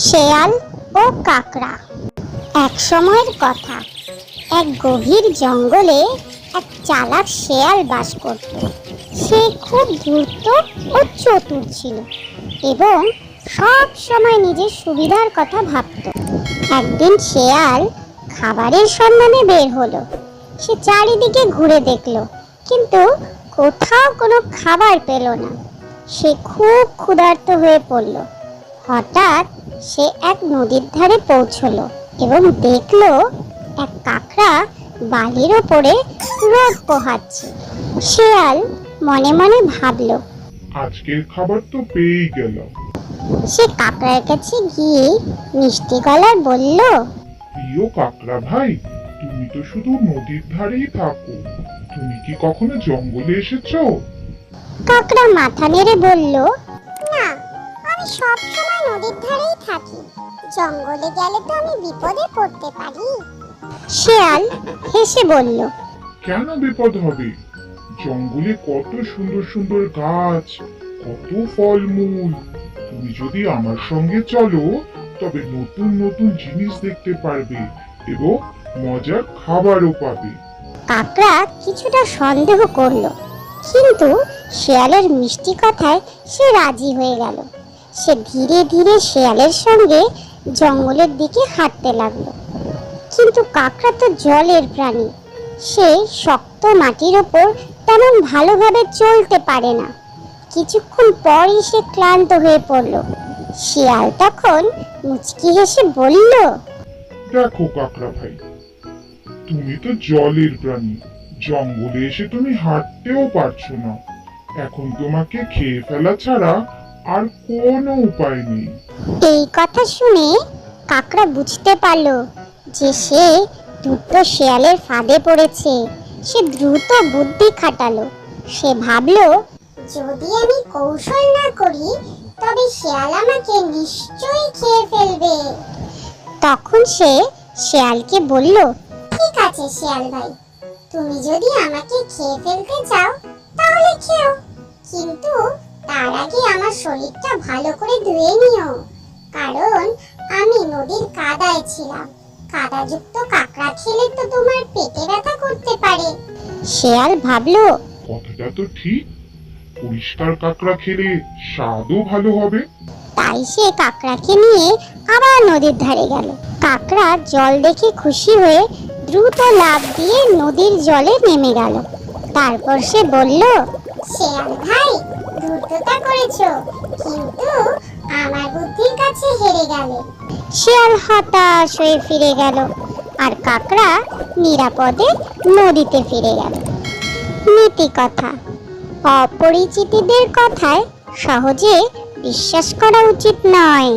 শেয়াল ও কাকড়া। এক সময়ের কথা, এক গভীর জঙ্গলে এক চালাক শেয়াল বাস করত। সে খুব ধূর্ত ও চতুর ছিল এবং সব সময় নিজের সুবিধার কথা ভাবত। একদিন শেয়াল খাবারের সন্ধানে বের হলো। সে চারিদিকে ঘুরে দেখলো, কিন্তু কোথাও কোনো খাবার পেল না। সে খুব ক্ষুধার্ত হয়ে পড়ল। হঠাৎ সে এক নদীর ধারে পৌঁছলো এবং দেখলো এক কাকড়া বালির ওপরে রোদ পোহাচ্ছে। শেয়াল মনে মনে ভাবলো, আজকের খাবার তো পেয়েই গেলাম। সে কাকড়ার কাছে গিয়ে মিষ্টি গলায় বলল, প্রিয় কাকড়া ভাই, তুমি তো শুধু নদীর ধারেই থাকো, তুমি কি কখনো জঙ্গলে এসেছো? কাকড়া মাথা নেড়ে বলল, না, আমি সব সময় নদীর ধারেই থাকি। জঙ্গলে গেলে তো আমি বিপদে পড়তে পারি। শেয়াল হেসে বলল, কেন বিপদ হবে? জঙ্গলে কত সুন্দর সুন্দর গাছ, কত ফলমূল। তুমি যদি আমার সঙ্গে চলো তবে নতুন নতুন জিনিস দেখতে পারবে এবং মজার খাবারও পাবে। কাকড়া কিছুটা সন্দেহ করলো, কিন্তু শেয়ালের মিষ্টি কথায় সে রাজি হয়ে গেল। সে ধীরে ধীরে শেয়ালের সঙ্গে জঙ্গলের দিকে হাঁটতে লাগলো। কিন্তু কাকড়া তো জলের প্রাণী, সে শক্ত মাটির ওপর তেমন ভালোভাবে চলতে পারে না। কিছুক্ষণ পরই সে ক্লান্ত হয়ে পড়ল। শিয়াল তখন মুচকি হেসে বলল, দেখো কাকড়া ভাই, তুমি তো জলের প্রাণী, জঙ্গলে এসে তুমি হাঁটতেও পারছো না। এখন তোমাকে খেয়ে ফেলা ছাড়া আর কোনো উপায় নেই। এই কথা শুনে কাকড়া বুঝতে পারল যে সে দ্রুত শেয়ালের ফাঁদে পড়েছে। সে দ্রুত বুদ্ধি খাটালো। সে ভাবলো, যদি আমি কৌশল না করি তবে শেয়াল আমাকে নিশ্চয়ই খেয়ে ফেলবে। তখন সে শেয়ালকে বলল, ঠিক আছে শেয়াল ভাই, তুমি যদি আমাকে খেয়ে ফেলতে চাও তাহলে খেও, কিন্তু তার আগে আমার শরীরটা ভালো করে ধুয়ে নিও, কারণ আমি নদীর কাদায় ছিলাম। কাদাযুক্ত কাকড়া খেলে তো তোমার পেটে ব্যথা করতে পারে। শেয়াল ভাবলো, কথাটা তো ঠিক, পরিষ্কার কাকড়া খেলে স্বাদও ভালো হবে। তাই সে কাকড়াকে নিয়ে আবার নদীর ধারে গেল। কাকড়া জল দেখে খুশি হয়ে দ্রুত লাফ দিয়ে নদীর জলে নেমে গেল। তারপর সে বলল, শেয়াল ভাই, দ্রুততা করেছো, কিন্তু আমার বুদ্ধির কাছে হেরে গেলে। শেয়াল হতাশ হয়ে ফিরে গেল, আর কাকড়া নিরাপদে নদীতে ফিরে গেল। নীতি কথা, অপরিচিতদের কথায় সহজে বিশ্বাস করা উচিত নয়।